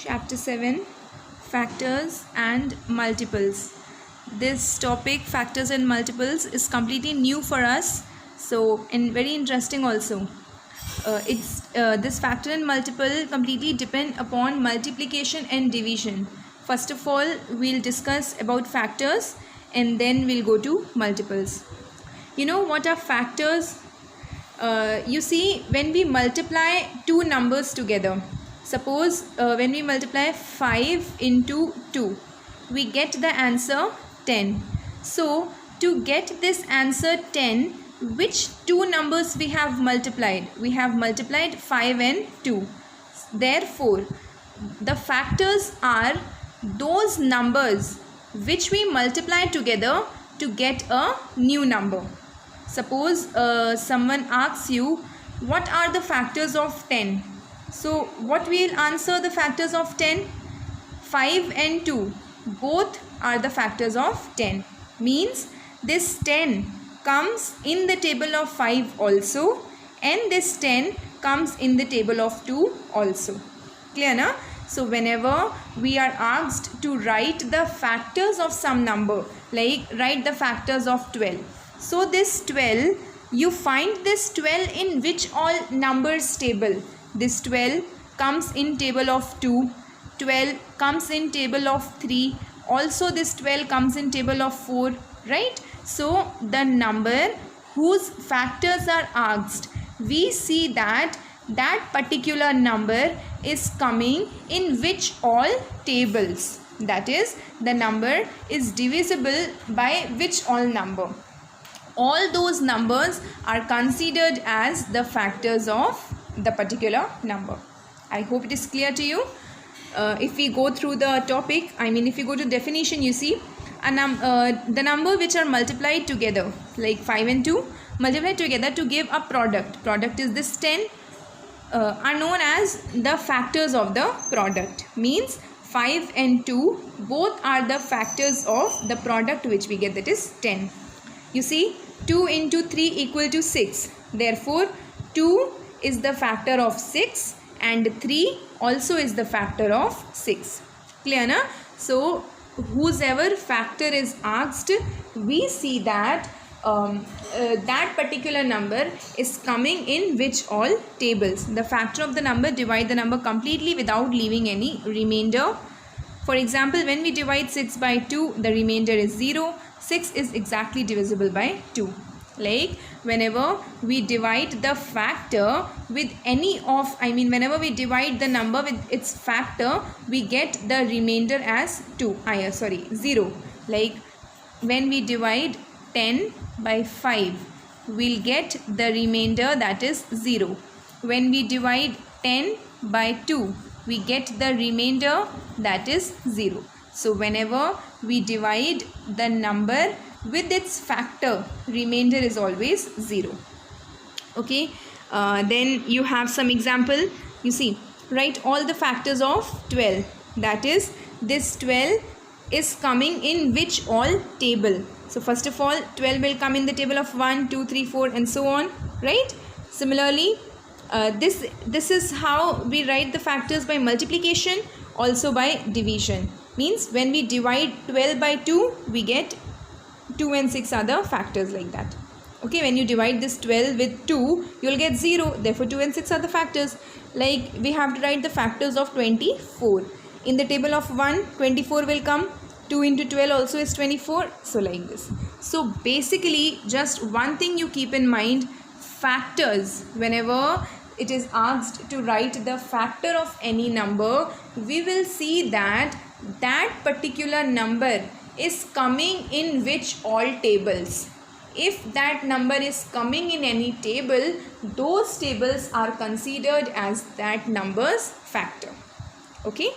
Chapter 7, Factors and Multiples. This topic, factors and multiples, is completely new for us, and very interesting also. This factor and multiple completely depend upon multiplication and division. First of all, we'll discuss about factors and then we'll go to multiples. You know what are factors? You see, when we multiply two numbers together, suppose when we multiply 5 into 2, we get the answer 10. So to get this answer 10, which two numbers we have multiplied? We have multiplied 5 and 2. Therefore, the factors are those numbers which we multiply together to get a new number. Suppose someone asks you, what are the factors of 10? So what we'll answer the factors of 10? 5 and 2 both are the factors of 10. Means this 10 comes in the table of 5 also, and this 10 comes in the table of 2 also. Clear na? So whenever we are asked to write the factors of some number, like write the factors of 12. So this 12, you find this 12 in which all numbers table? This 12 comes in table of 2, 12 comes in table of 3, also this 12 comes in table of 4, right? So the number whose factors are asked, we see that that particular number is coming in which all tables, that is, the number is divisible by which all number. All those numbers are considered as the factors of the particular number. I hope it is clear to you. If we go through the topic, if you go to definition, you see the number which are multiplied together, like 5 and 2 multiplied together to give a product is this 10, are known as the factors of the product. Means 5 and 2 both are the factors of the product which we get, that is 10. You see, 2 into 3 equal to 6. Therefore, 2 is the factor of 6 and 3 also is the factor of 6. Clear na? So, whosever factor is asked, we see that that particular number is coming in which all tables. The factor of the number divide the number completely without leaving any remainder. For example, when we divide 6 by 2, the remainder is 0. 6 is exactly divisible by 2. Like whenever we divide the factor with any of, whenever we divide the number with its factor, we get the remainder as 0. Like when we divide 10 by 5, we'll get the remainder, that is 0. When we divide 10 by 2, we get the remainder, that is 0. So whenever we divide the number with its factor, remainder is always 0. Okay, then you have some example. You see, write all the factors of 12. That is, this 12 is coming in which all table. So first of all, 12 will come in the table of 1, 2, 3, 4 and so on, right? Similarly, this is how we write the factors by multiplication, also by division. Means when we divide 12 by 2, we get 2 and 6 are the factors, like that. Okay, when you divide this 12 with 2, you will get 0. Therefore, 2 and 6 are the factors. Like we have to write the factors of 24. In the table of 1, 24 will come. 2 into 12 also is 24. So like this. So basically, just one thing you keep in mind, factors, whenever it is asked to write the factor of any number, we will see that that particular number is coming in which all tables. If that number is coming in any table, those tables are considered as that number's factor. Okay.